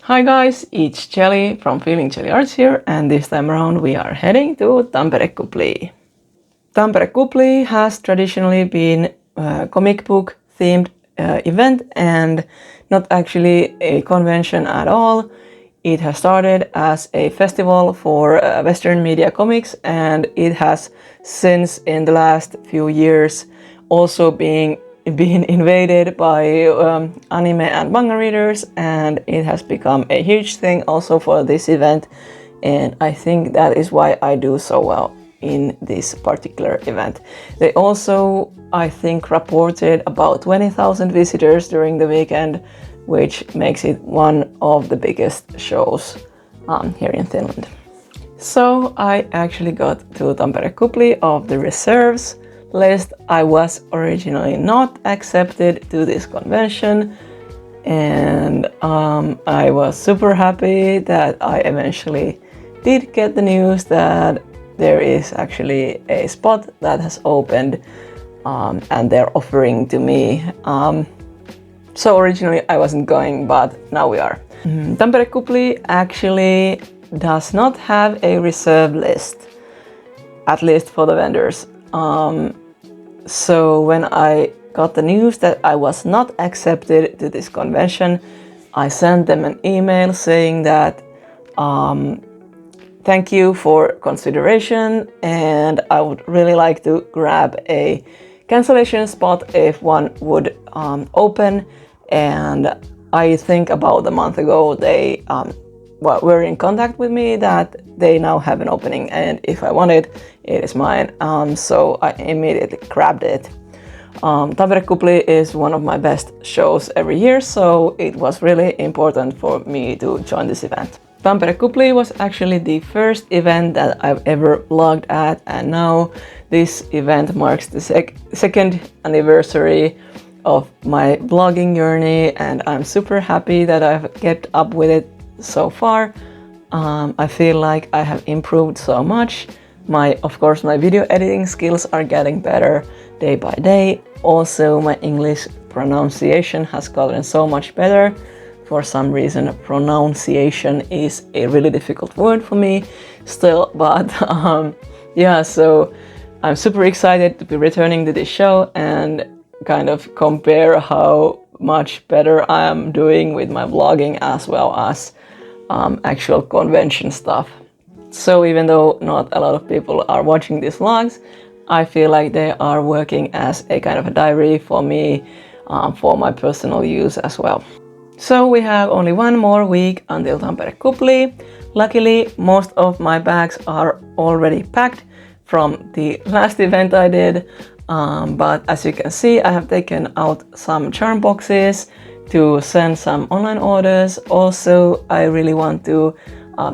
Hi guys, it's Jelly from Feeling Jelly Arts here, and this time around we are heading to Tampere Kuplii. Tampere Kuplii has traditionally been a comic book themed event and not actually a convention at all. It has started as a festival for Western media comics, and it has since in the last few years also been invaded by anime and manga readers, and it has become a huge thing also for this event, and I think that is why I do so well in this particular event. They also, I think, reported about 20,000 visitors during the weekend, which makes it one of the biggest shows here in Finland. So I actually got to Tampere Kuplii of the reserves list. I was originally not accepted to this convention, and I was super happy that I eventually did get the news that there is actually a spot that has opened, and they're offering to me. So originally I wasn't going, but now we are. Tampere Kuplii actually does not have a reserve list, at least for the vendors. So when I got the news that I was not accepted to this convention, I sent them an email saying that thank you for consideration, and I would really like to grab a cancellation spot if one would open. And I think about a month ago they were in contact with me that they now have an opening, and if I want it, it is mine. So I immediately grabbed it. Tampere Kuplii is one of my best shows every year, so it was really important for me to join this event. Tampere Kuplii was actually the first event that I've ever blogged at, and now this event marks the second anniversary of my blogging journey, and I'm super happy that I've kept up with it so far. I feel like I have improved so much. Of course, my video editing skills are getting better day by day. Also, my English pronunciation has gotten so much better. For some reason, pronunciation is a really difficult word for me still, but yeah, so I'm super excited to be returning to this show and kind of compare how much better I am doing with my vlogging as well as actual convention stuff. So even though not a lot of people are watching these vlogs, I feel like they are working as a kind of a diary for me, for my personal use as well. So we have only one more week until Tampere Kuplii. Luckily, most of my bags are already packed from the last event I did, but as you can see, I have taken out some charm boxes to send some online orders. Also, I really want to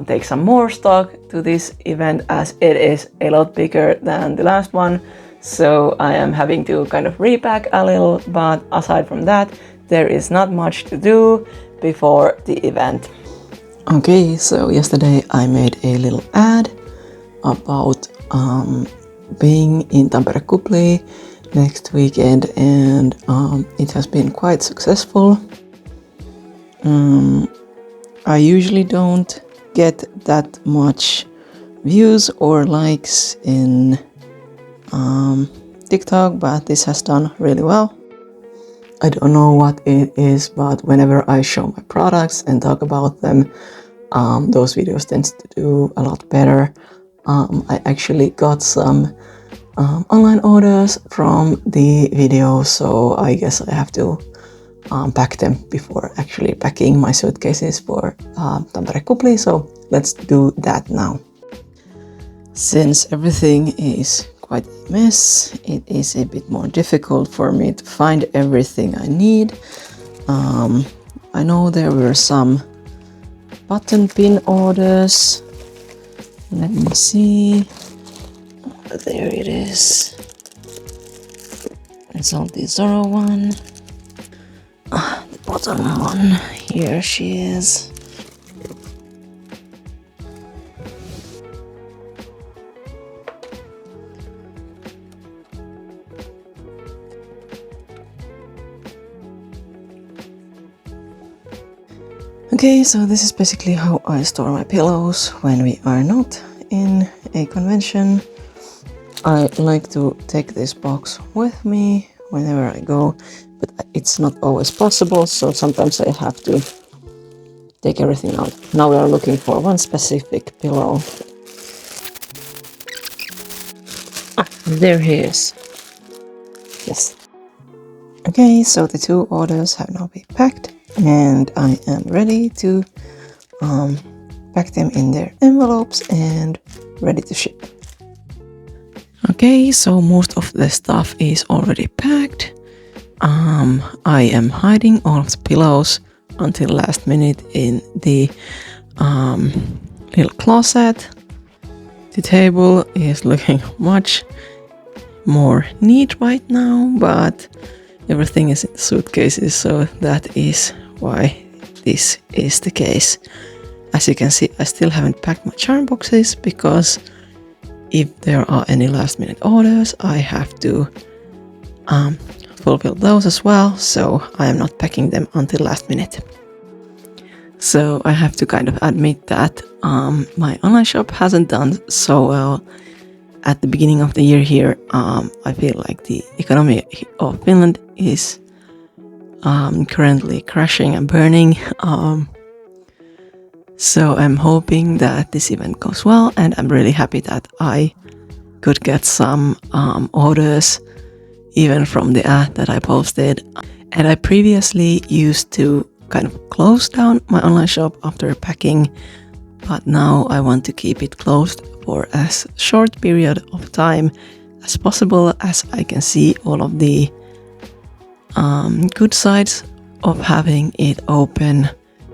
take some more stock to this event as it is a lot bigger than the last one. So I am having to kind of repack a little, but aside from that, there is not much to do before the event. Okay, so yesterday I made a little ad about being in Tampere Kuplii next weekend, and it has been quite successful. I usually don't get that much views or likes in TikTok, but this has done really well. I don't know what it is, but whenever I show my products and talk about them, those videos tend to do a lot better. I actually got some online orders from the video, so I guess I have to pack them before actually packing my suitcases for Tampere Kuplii, so let's do that now. Since everything is quite a mess, it is a bit more difficult for me to find everything I need. I know there were some button pin orders. Let me see. There it is. It's all the Zorro one. The bottom one. Here she is. Okay, so this is basically how I store my pillows when we are not in a convention. I like to take this box with me whenever I go, but it's not always possible, so sometimes I have to take everything out. Now we are looking for one specific pillow. There he is. Yes. Okay, so the 2 orders have now been packed, and I am ready to pack them in their envelopes and ready to ship. Okay, so most of the stuff is already packed. I am hiding all of the pillows until last minute in the little closet. The table is looking much more neat right now, but everything is in suitcases, so that is why this is the case. As you can see, I still haven't packed my charm boxes because if there are any last minute orders, I have to fulfill those as well, so I am not packing them until last minute. So I have to kind of admit that my online shop hasn't done so well at the beginning of the year here. I feel like the economy of Finland is currently crashing and burning. So I'm hoping that this event goes well, and I'm really happy that I could get some orders even from the ad that I posted. And I previously used to kind of close down my online shop after packing, but now I want to keep it closed for as short period of time as possible, as I can see all of the good sides of having it open.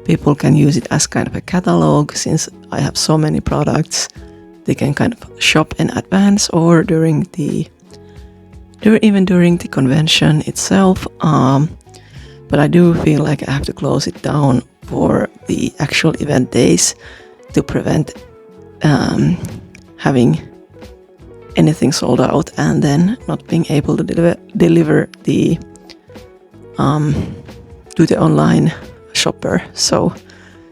People can use it as kind of a catalog, since I have so many products. They can kind of shop in advance or during the convention itself. But I do feel like I have to close it down for the actual event days to prevent having anything sold out and then not being able to deliver the to the online shopper. So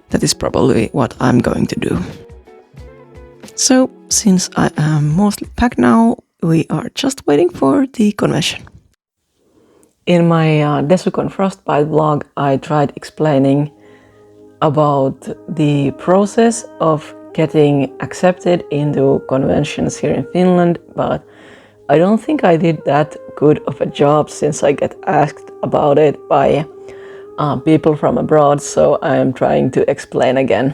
that is probably what I'm going to do. So since I am mostly packed now, we are just waiting for the convention. In my Desukon Frostbite vlog, I tried explaining about the process of getting accepted into conventions here in Finland, but I don't think I did that good of a job, since I get asked about it by people from abroad, so I'm trying to explain again.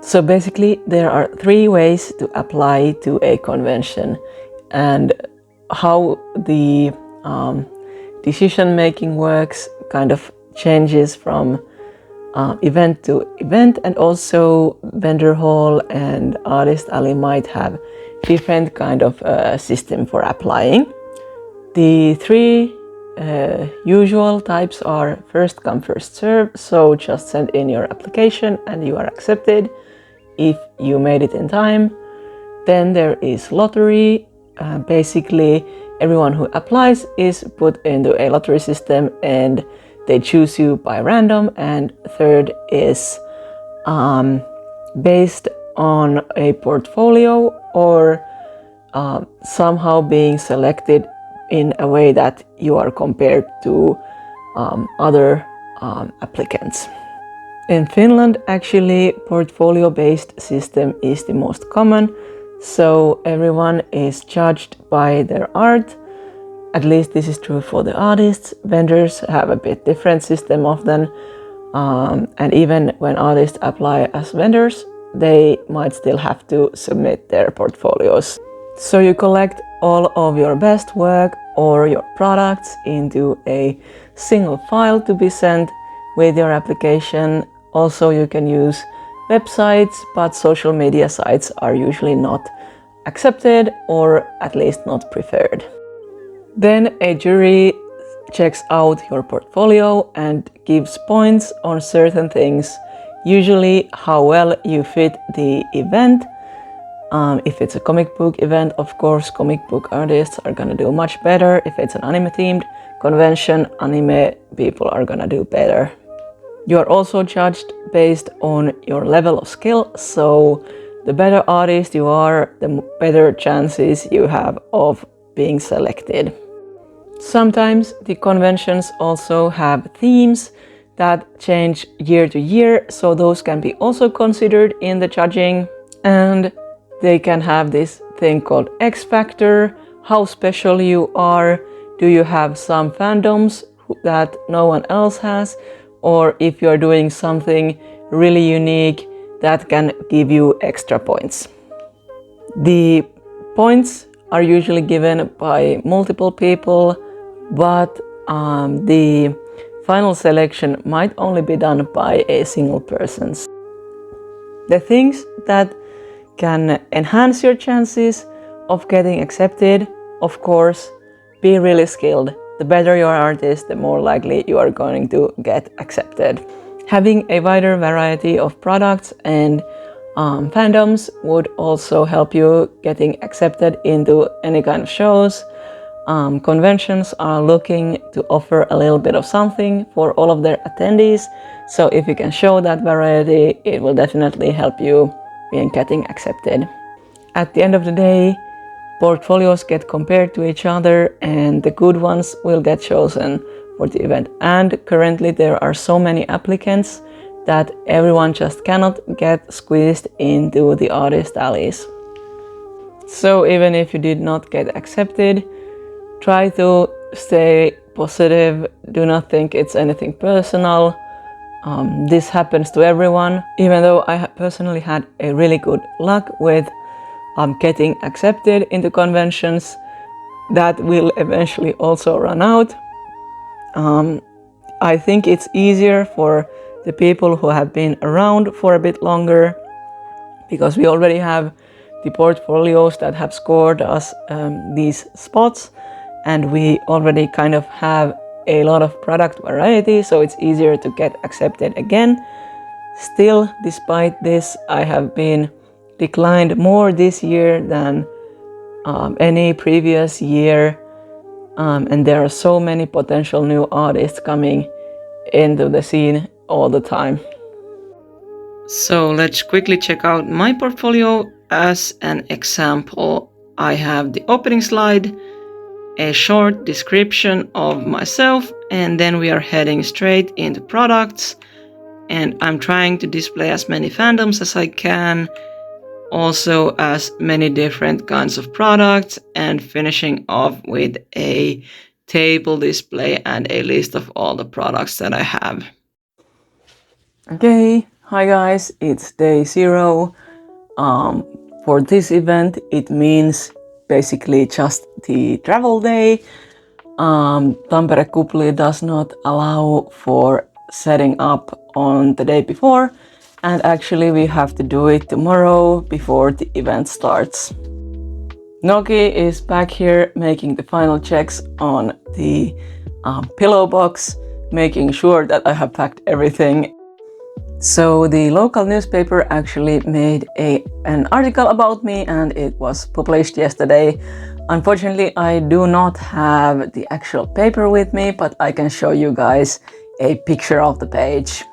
So basically, there are 3 ways to apply to a convention, and how the decision making works kind of changes from event to event, and also vendor hall and artist alley might have different kind of system for applying. The 3 usual types are first come first serve, so just send in your application and you are accepted if you made it in time. Then there is lottery. Basically everyone who applies is put into a lottery system and they choose you by random. And third is based on a portfolio or somehow being selected in a way that you are compared to other applicants. In Finland, actually, portfolio-based system is the most common, so everyone is judged by their art. At least this is true for the artists. Vendors have a bit different system of them, and even when artists apply as vendors, they might still have to submit their portfolios. So you collect all of your best work or your products into a single file to be sent with your application. Also, you can use websites, but social media sites are usually not accepted, or at least not preferred. Then a jury checks out your portfolio and gives points on certain things, usually how well you fit the event. If it's a comic book event, of course, comic book artists are gonna do much better. If it's an anime themed convention, anime people are gonna do better. You are also judged based on your level of skill, so the better artist you are, the better chances you have of being selected. Sometimes the conventions also have themes that change year to year, so those can be also considered in the judging. And they can have this thing called X Factor, how special you are, do you have some fandoms that no one else has, or if you're doing something really unique that can give you extra points. The points are usually given by multiple people, but the final selection might only be done by a single person. The things that can enhance your chances of getting accepted, of course, be really skilled. The better your artist, the more likely you are going to get accepted. Having a wider variety of products and fandoms would also help you getting accepted into any kind of shows. Conventions are looking to offer a little bit of something for all of their attendees, so if you can show that variety, it will definitely help you in getting accepted. At the end of the day, portfolios get compared to each other and the good ones will get chosen for the event. And currently there are so many applicants that everyone just cannot get squeezed into the artist alleys. So even if you did not get accepted, try to stay positive. Do not think it's anything personal. This happens to everyone. Even though I personally had a really good luck with getting accepted into conventions, that will eventually also run out. I think it's easier for the people who have been around for a bit longer, because we already have the portfolios that have scored us these spots, and we already kind of have a lot of product variety, so it's easier to get accepted again. Still, despite this, I have been declined more this year than any previous year, and there are so many potential new artists coming into the scene all the time. So let's quickly check out my portfolio. As an example, I have the opening slide, a short description of myself, and then we are heading straight into products. And I'm trying to display as many fandoms as I can, also as many different kinds of products, and finishing off with a table display and a list of all the products that I have. Okay, hi guys, it's day 0. For this event, it means basically just the travel day. Tampere Kuplii does not allow for setting up on the day before, and actually we have to do it tomorrow before the event starts. Noki is back here making the final checks on the pillow box, making sure that I have packed everything. So the local newspaper actually made an article about me, and it was published yesterday. Unfortunately, I do not have the actual paper with me, but I can show you guys a picture of the page.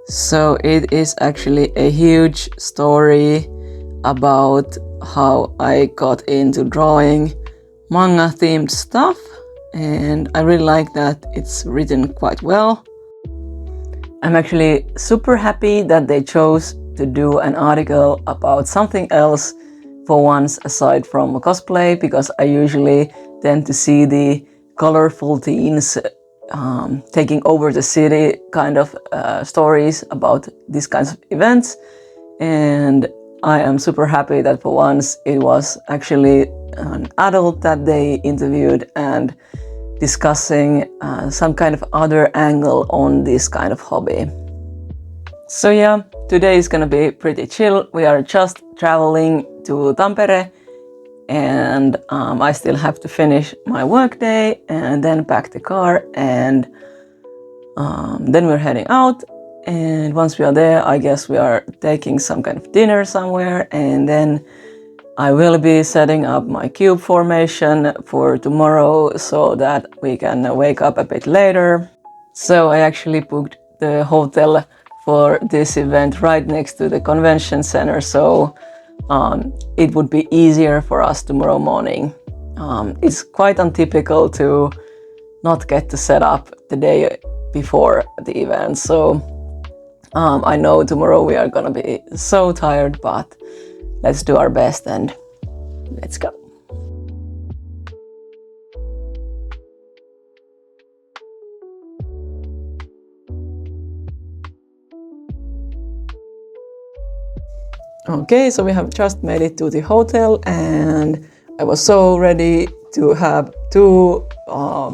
So it is actually a huge story about how I got into drawing manga themed stuff, and I really like that it's written quite well. I'm actually super happy that they chose to do an article about something else for once aside from cosplay, because I usually tend to see the colorful teens taking over the city kind of stories about these kinds of events, and I am super happy that for once it was actually an adult that they interviewed and discussing some kind of other angle on this kind of hobby. So yeah, today is gonna be pretty chill. We are just traveling to Tampere, and I still have to finish my workday and then pack the car, and then we're heading out. And once we are there, I guess we are taking some kind of dinner somewhere, and then I will be setting up my cube formation for tomorrow so that we can wake up a bit later. So I actually booked the hotel for this event right next to the convention center, so it would be easier for us tomorrow morning. It's quite untypical to not get to set up the day before the event, so I know tomorrow we are gonna be so tired, but let's do our best and let's go. Okay, so we have just made it to the hotel and I was so ready to have 2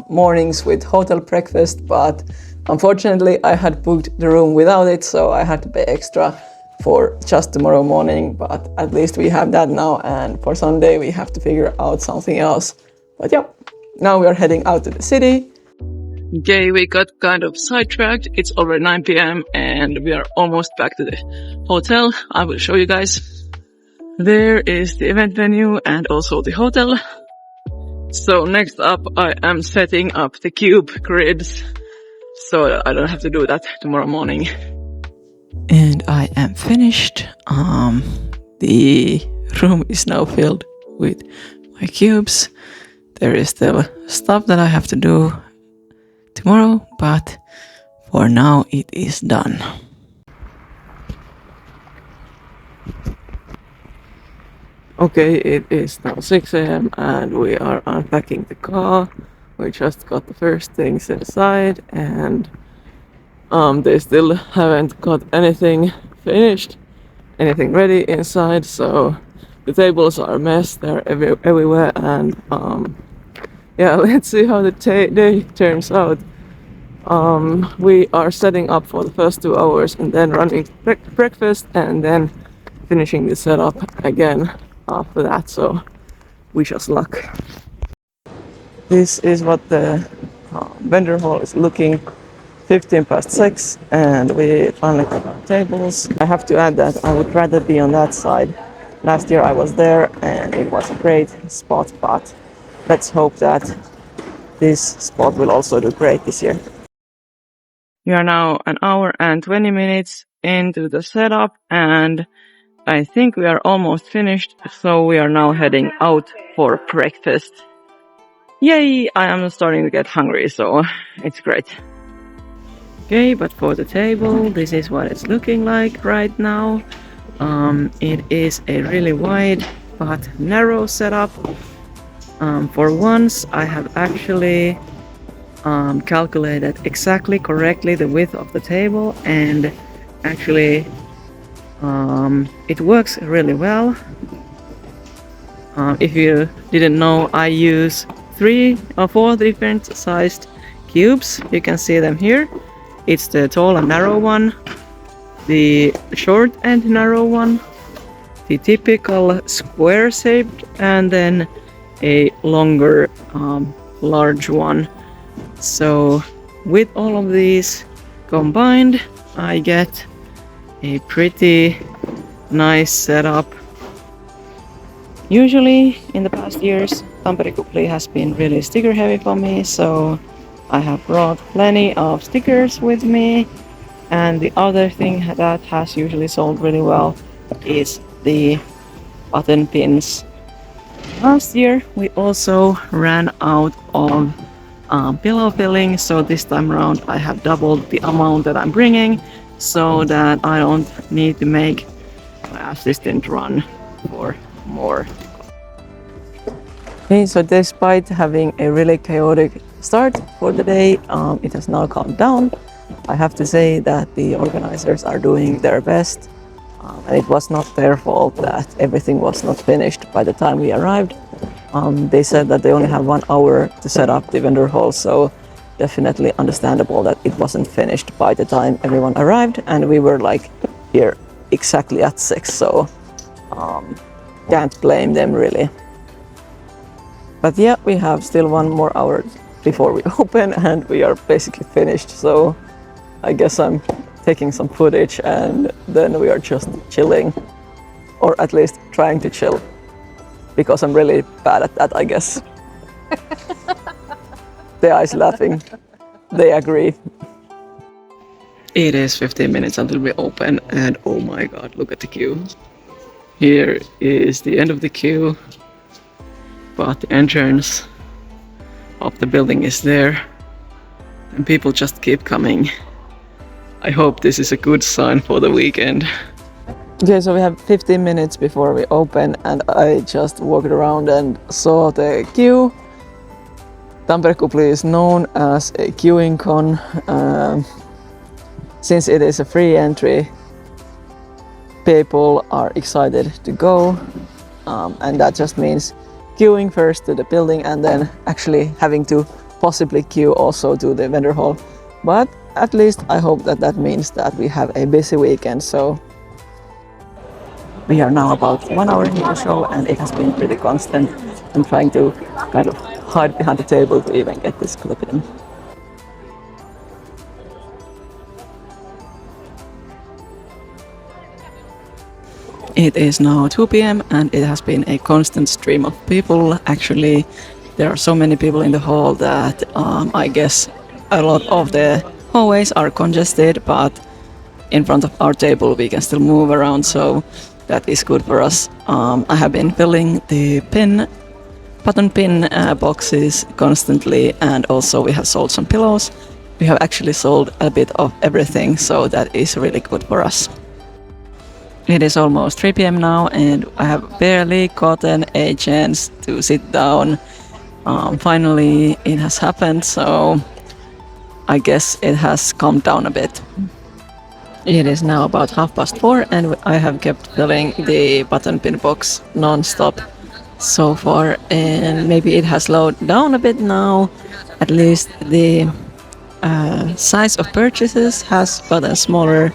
mornings with hotel breakfast, but unfortunately I had booked the room without it, so I had to pay extra for just tomorrow morning, but at least we have that now, and for Sunday we have to figure out something else. But yeah, now we are heading out to the city. Okay, we got kind of sidetracked. It's over 9 p.m. and we are almost back to the hotel. I will show you guys. There is the event venue and also the hotel. So next up, I am setting up the cube grids so I don't have to do that tomorrow morning. And I am finished. The room is now filled with my cubes. There is still stuff that I have to do tomorrow, but for now it is done. Okay, it is now 6 a.m. and we are unpacking the car. We just got the first things inside and they still haven't got anything finished, anything ready inside, so the tables are a mess, they're everywhere, and yeah, let's see how the day turns out. We are setting up for the first 2 hours and then running breakfast and then finishing the setup again after that, so wish us luck. This is what the vendor hall is looking. 15 past 6 and we finally got our tables. I have to add that I would rather be on that side. Last year I was there and it was a great spot, but let's hope that this spot will also do great this year. We are now 1 hour and 20 minutes into the setup and I think we are almost finished, so we are now heading out for breakfast. Yay! I am starting to get hungry, so it's great. Okay, but for the table, this is what it's looking like right now. It is a really wide but narrow setup. For once, I have actually calculated exactly correctly the width of the table, and actually it works really well. If you didn't know, I use 3 or 4 different sized cubes. You can see them here. It's the tall and narrow one, the short and narrow one, the typical square shaped, and then a longer large one. So with all of these combined, I get a pretty nice setup. Usually in the past years, Tampere Kuplii has been really sticker heavy for me, so I have brought plenty of stickers with me. And the other thing that has usually sold really well is the button pins. Last year we also ran out of pillow filling, so this time around I have doubled the amount that I'm bringing so that I don't need to make my assistant run for more. Okay, so despite having a really chaotic start for the day, it has now calmed down. I have to say that the organizers are doing their best, and it was not their fault that everything was not finished by the time we arrived. They said that they only have 1 hour to set up the vendor hall, so definitely understandable that it wasn't finished by the time everyone arrived, and we were like here exactly at 6, so can't blame them really. But yeah, we have still 1 more hour before we open and we are basically finished, so I guess I'm taking some footage and then we are just chilling, or at least trying to chill, because I'm really bad at that, I guess. The eyes laughing, they agree. It is 15 minutes until we open, and oh my god, look at the queue. Here is the end of the queue, but the entrance of the building is there, and people just keep coming. I hope this is a good sign for the weekend. Okay, so we have 15 minutes before we open, and I just walked around and saw the queue. Tampere Kuplii is known as a queuing con. Since it is a free entry, people are excited to go, and that just means queuing first to the building and then actually having to possibly queue also to the vendor hall. But at least I hope that that means that we have a busy weekend. So we are now about 1 hour into the show, and it has been pretty constant. I'm trying to kind of hide behind the table to even get this clip in. It is now 2 p.m. and it has been a constant stream of people. Actually, there are so many people in the hall that I guess a lot of the hallways are congested, but in front of our table we can still move around, so that is good for us. I have been filling the button pin boxes constantly, and also we have sold some pillows. We have actually sold a bit of everything, so that is really good for us. It is almost 3 p.m. now, and I have barely gotten a chance to sit down. Finally, it has happened, so I guess it has calmed down a bit. It is now about 4:30, and I have kept filling the button pin box non-stop so far, and maybe it has slowed down a bit now. At least the size of purchases has gotten smaller,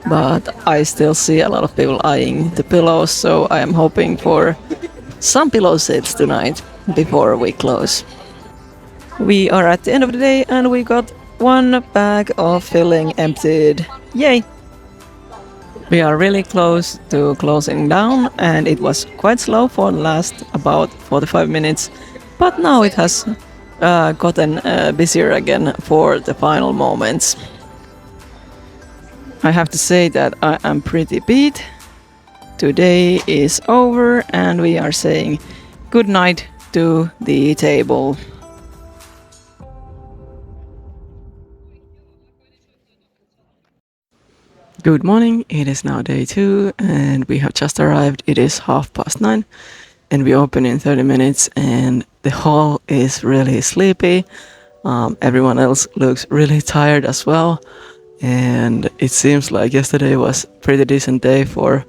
but I still see a lot of people eyeing the pillows, so I am hoping for some pillow sales tonight before we close. We are at the end of the day, and we got one bag of filling emptied. Yay! We are really close to closing down, and it was quite slow for the last about 45 minutes, but now it has gotten busier again for the final moments. I have to say that I am pretty beat. Today is over, and we are saying good night to the table. Good morning, it is now day 2 and we have just arrived. It is 9:30 and we open in 30 minutes, and the hall is really sleepy. Everyone else looks really tired as well, and it seems like yesterday was a pretty decent day for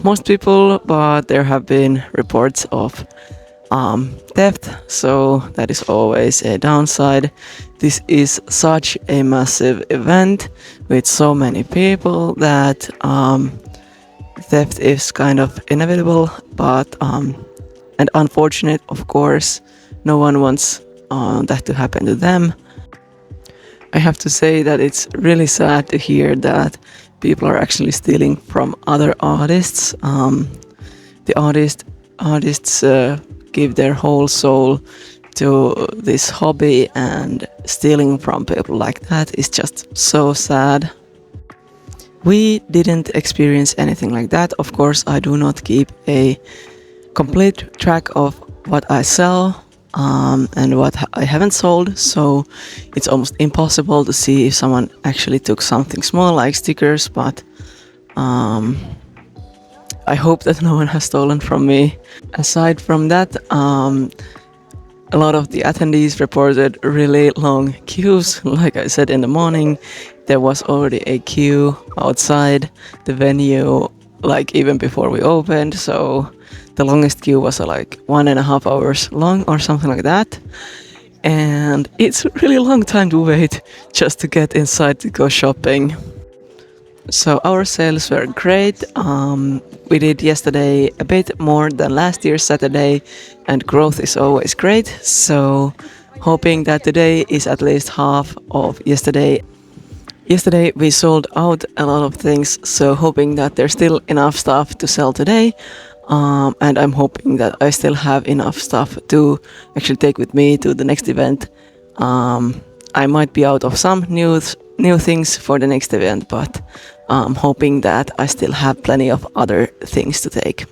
most people, but there have been reports of theft, so that is always a downside. This is such a massive event with so many people that theft is kind of inevitable, but and unfortunate, of course. No one wants that to happen to them. I have to say that it's really sad to hear that people are actually stealing from other artists. The artists give their whole soul to this hobby, and stealing from people like that is just so sad. We didn't experience anything like that. Of course, I do not keep a complete track of what I sell and what I haven't sold, so it's almost impossible to see if someone actually took something small like stickers, but I hope that no one has stolen from me. Aside from that, a lot of the attendees reported really long queues. Like I said in the morning, there was already a queue outside the venue, like even before we opened. So the longest queue was like 1.5 hours long or something like that. And it's a really long time to wait just to get inside to go shopping. So our sales were great. We did yesterday a bit more than last year's Saturday, and growth is always great. So hoping that today is at least half of yesterday. Yesterday we sold out a lot of things, so hoping that there's still enough stuff to sell today. And I'm hoping that I still have enough stuff to actually take with me to the next event. I might be out of some new things for the next event, but I'm hoping that I still have plenty of other things to take.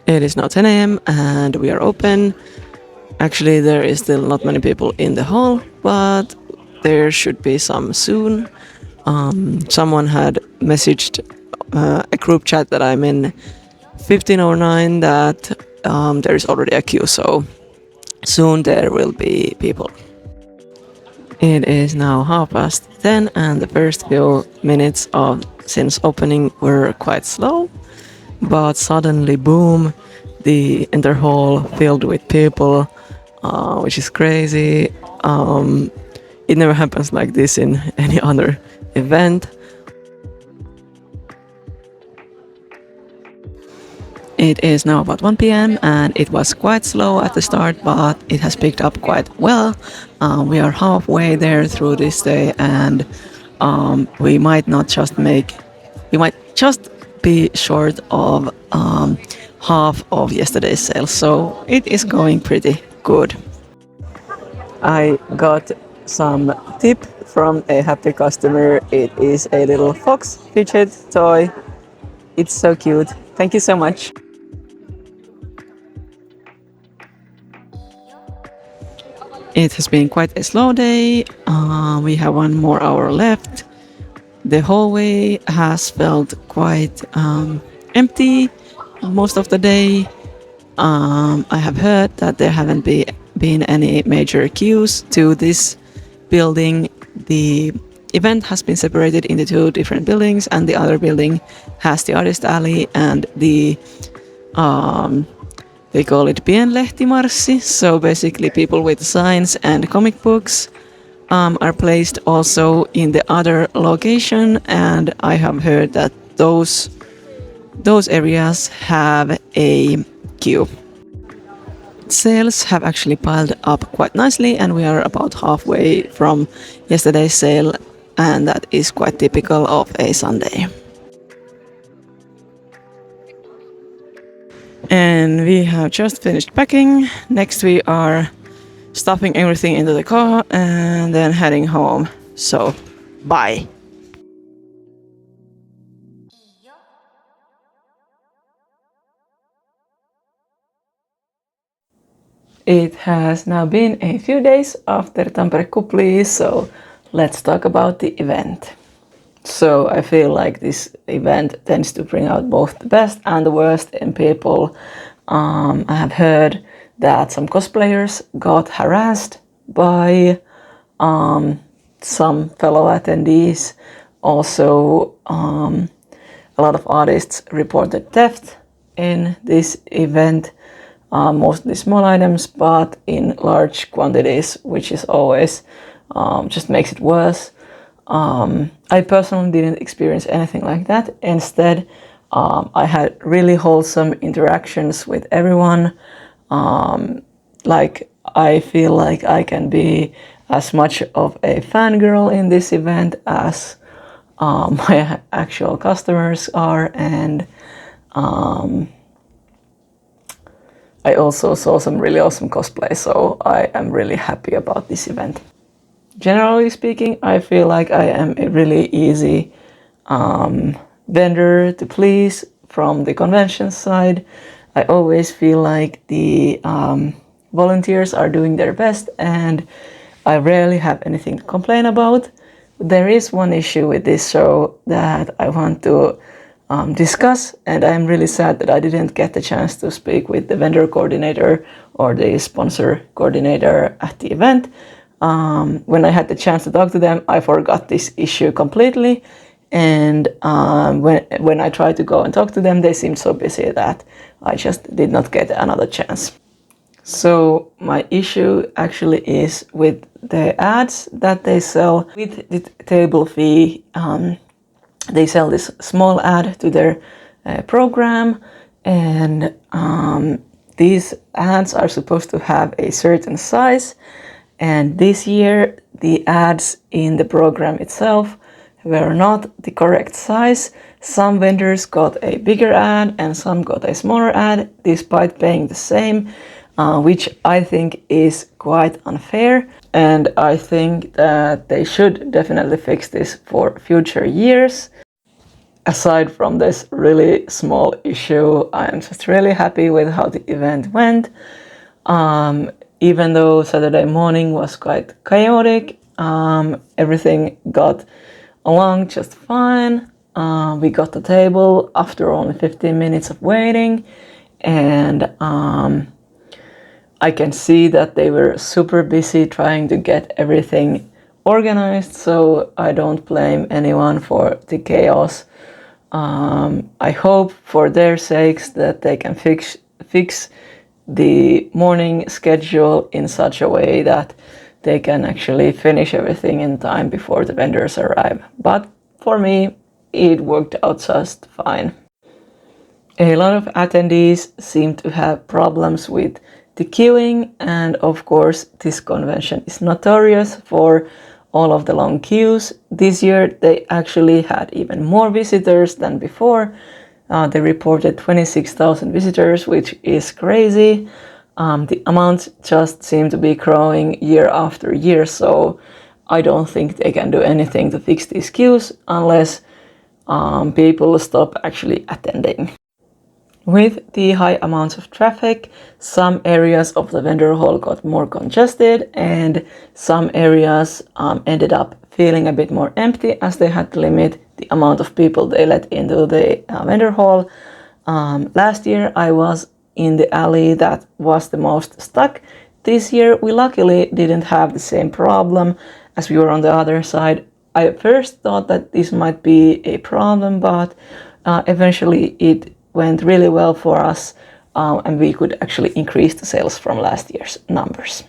It is now 10 a.m. and we are open. Actually, there is still not many people in the hall, but there should be some soon. Someone had messaged a group chat that I'm in 1509 that there is already a queue, so soon there will be people. It is now 10:30 and the first few minutes since opening were quite slow, but suddenly boom, the entire hall filled with people, which is crazy. It never happens like this in any other event. It is now about 1 p.m. and it was quite slow at the start, but it has picked up quite well. We are halfway there through this day, and we might just be short of half of yesterday's sales, so it is going pretty good. I got some tip from a happy customer. It is a little fox fidget toy. It's so cute. Thank you so much. It has been quite a slow day. We have 1 more hour left. The hallway has felt quite empty most of the day. I have heard that there haven't been any major queues to this building. The event has been separated into 2 different buildings, and the other building has the artist alley and the they call it pienlehtimarssi, so basically people with signs and comic books are placed also in the other location, and I have heard that those areas have a queue. Sales have actually piled up quite nicely, and we are about halfway from yesterday's sale, and that is quite typical of a Sunday. And we have just finished packing. Next we are stuffing everything into the car and then heading home. So, bye. It has now been a few days after Tampere Kuplii, so let's talk about the event. So I feel like this event tends to bring out both the best and the worst in people. I have heard that some cosplayers got harassed by some fellow attendees. Also, a lot of artists reported theft in this event, mostly small items, but in large quantities, which is always just makes it worse. I personally didn't experience anything like that. Instead, I had really wholesome interactions with everyone. I feel like I can be as much of a fangirl in this event as my actual customers are, and I also saw some really awesome cosplay, so I am really happy about this event. Generally speaking, I feel like I am a really easy vendor to please from the convention side. I always feel like the volunteers are doing their best, and I rarely have anything to complain about. There is one issue with this show that I want to discuss, and I'm really sad that I didn't get the chance to speak with the vendor coordinator or the sponsor coordinator at the event. When I had the chance to talk to them, I forgot this issue completely, and when I tried to go and talk to them, they seemed so busy that I just did not get another chance. So my issue actually is with the ads that they sell with the table fee. They sell this small ad to their program, and these ads are supposed to have a certain size. And this year the ads in the program itself were not the correct size. Some vendors got a bigger ad and some got a smaller ad despite paying the same, which I think is quite unfair. And I think that they should definitely fix this for future years. Aside from this really small issue, I'm just really happy with how the event went. Even though Saturday morning was quite chaotic, everything got along just fine. We got the table after only 15 minutes of waiting, and I can see that they were super busy trying to get everything organized, so I don't blame anyone for the chaos. I hope for their sakes that they can fix the morning schedule in such a way that they can actually finish everything in time before the vendors arrive. But for me, it worked out just fine. A lot of attendees seem to have problems with the queuing, and of course this convention is notorious for all of the long queues. This year they actually had even more visitors than before. They reported 26,000 visitors, which is crazy. The amounts just seem to be growing year after year, so I don't think they can do anything to fix these queues unless people stop actually attending. With the high amounts of traffic, some areas of the vendor hall got more congested and some areas ended up feeling a bit more empty as they had to limit the amount of people they let into the vendor hall. Last year I was in the alley that was the most stuck. This year we luckily didn't have the same problem as we were on the other side. I first thought that this might be a problem, but eventually it went really well for us, and we could actually increase the sales from last year's numbers.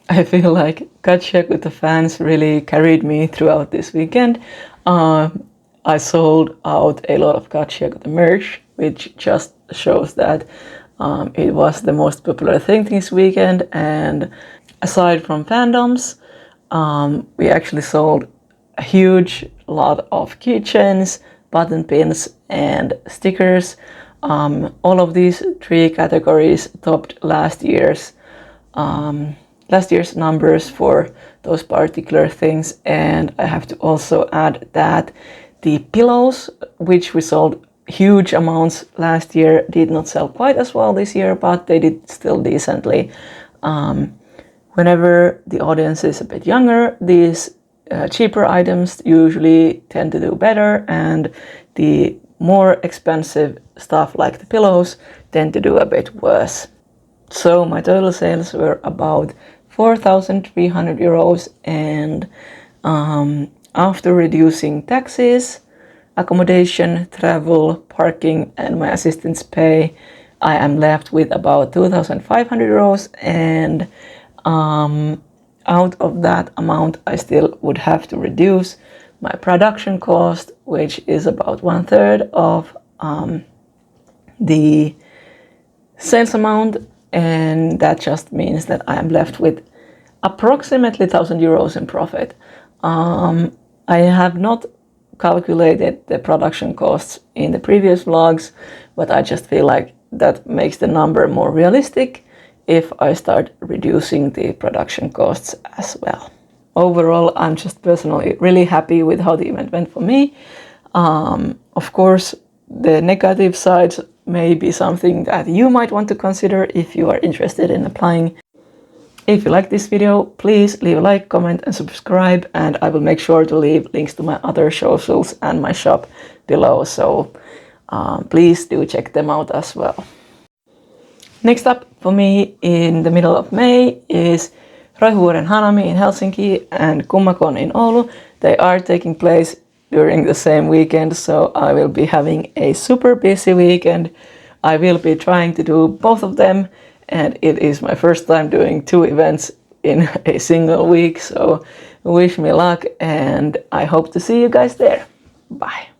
I feel like Gotcha with the fans really carried me throughout this weekend. I sold out a lot of Gotcha with the merch, which just shows that it was the most popular thing this weekend. And aside from fandoms, we actually sold a huge lot of keychains, button pins and stickers. All of these three categories topped last year's numbers for those particular things. And I have to also add that the pillows, which we sold huge amounts last year, did not sell quite as well this year, but they did still decently. Whenever the audience is a bit younger, these cheaper items usually tend to do better, and the more expensive stuff like the pillows tend to do a bit worse. So my total sales were about 4,300 euros, and after reducing taxes, accommodation, travel, parking, and my assistant's pay, I am left with about 2,500 euros, and out of that amount, I still would have to reduce my production cost, which is about 1/3 of the sales amount, and that just means that I am left with approximately 1,000 euros in profit. I have not calculated the production costs in the previous vlogs, but I just feel like that makes the number more realistic if I start reducing the production costs as well. Overall, I'm just personally really happy with how the event went for me. Of course, the negative sides may be something that you might want to consider if you are interested in applying. If you like this video, please leave a like, comment and subscribe, and I will make sure to leave links to my other socials and my shop below, so please do check them out as well. Next up for me in the middle of May is Roihuvuoren Hanami in Helsinki and Kummacon in Oulu. They are taking place during the same weekend, so I will be having a super busy weekend. I will be trying to do both of them, and it is my first time doing 2 events in a single week, so wish me luck and I hope to see you guys there. Bye.